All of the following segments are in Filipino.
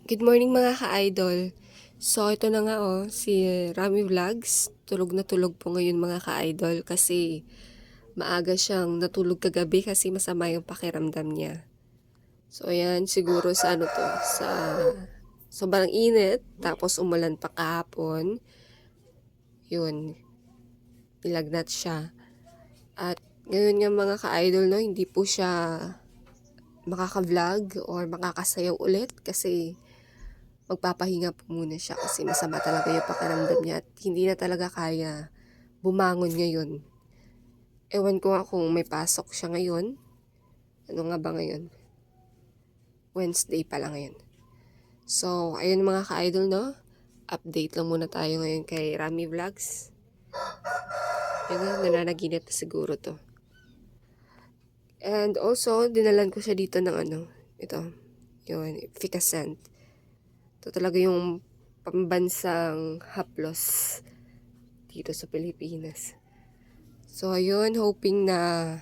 Good morning mga ka-idol. So ito na nga si Rami Vlogs. Tulog na tulog po ngayon mga ka-idol kasi maaga siyang natulog kagabi kasi masama yung pakiramdam niya. So ayan, siguro sa sa sobrang init, tapos umulan pa kahapon. Yun, nilagnat siya. At ngayon nga mga ka-idol, no, hindi po siya makaka-vlog or makakasayaw ulit kasi magpapahinga po muna siya kasi masama talaga yung pakiramdam niya at hindi na talaga kaya bumangon ngayon. Ewan ko nga kung may pasok siya ngayon. Ano nga ba ngayon? Wednesday pala ngayon. So, ayun mga ka-idol, no? Update lang muna tayo ngayon kay Rami Vlogs. Yun nga, nananaginip na siguro to. And also, dinalan ko siya dito ng ito, yun, Ficacent. Ito talaga yung pambansang haplos dito sa Pilipinas. So, ayun, hoping na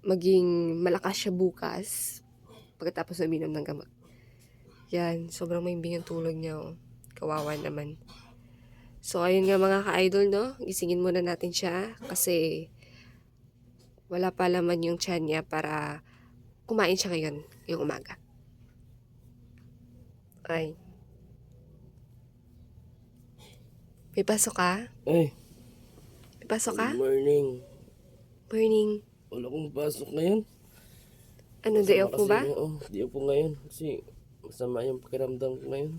maging malakas siya bukas pagkatapos uminom ng gamot. Yan, sobrang maimbing ang tulog niya. Oh. Kawawa naman. So, ayun nga mga ka-idol, no? Gisingin muna natin siya kasi wala pa laman yung tiyan niya para kumain siya ngayon, yung umaga. Ay. May pasok ka? Ay, May pasok ka? good morning. Morning. Wala akong pasok ngayon. Ano, day Masama off mo kasi, ba? di ako ngayon. Kasi masama yung pakiramdam ko ngayon.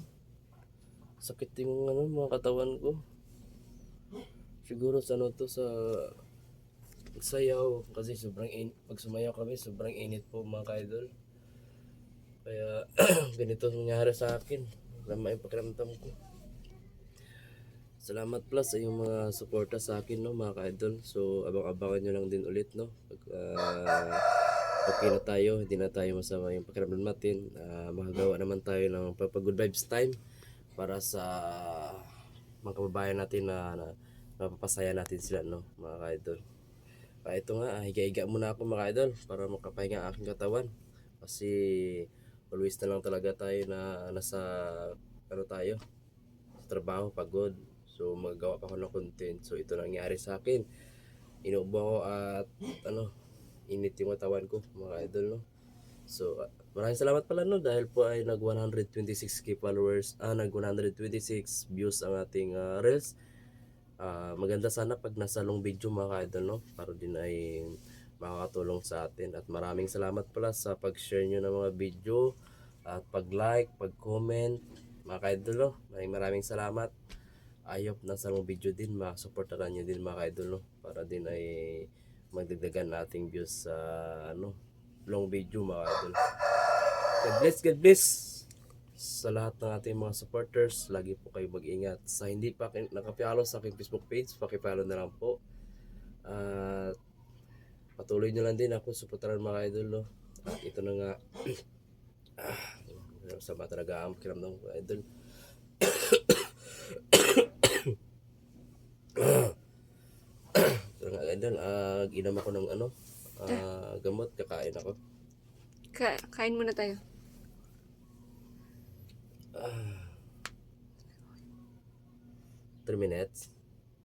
Sakit yung mga katawan ko. Siguro sa sa sayaw. Kasi pag sumayaw kami, sobrang init po mga ka-idol. Kaya ganito nangyari sa akin. Masama yung pakiramdam ko. Salamat plus sa yung mga suporta sa akin, no, mga ka-idol. So, abang-abangan nyo lang din ulit, no. Okay na tayo, hindi na tayo masama yung pakiramdam natin. Makagawa naman tayo ng good vibes time para sa mga kababayan natin na napapasaya natin sila, no, mga ka-idol. Ito nga, higa-higa muna ako mga idol para makapahinga ang aking katawan. Kasi always na lang talaga tayo na nasa tayo sa trabaho, pagod. So magagawa pa ako ng content. So ito nangyari sa akin. Inuubo ako at init yung katawan ko mga idol, no. So maraming salamat pala, no, dahil po ay nag 126k followers, nag 126 views ang ating reels. Maganda sana pag nasa long video mga idol, no, para din ay makakatulong sa atin. At maraming salamat pala sa pag-share nyo ng mga video at pag-like, pag-comment mga idol, no. Maraming salamat. Ayop na sa mga video din, masuportahan nyo din mga idol, no, para din ay magdagdagan nating views sa long video mga idol. God bless sa lahat ng ating mga supporters. Lagi po kayo mag-ingat. Sa hindi pa nakapollow sa aking Facebook page, pakipollow na lang po. At patuloy nyo lang din ako suportahan mga idol, no. At ito na nga sama talaga ang pakiramdam ko idol. Ito nga idol, inom ako ng gamot, kakain ako. Kain muna tayo. 3 minutes.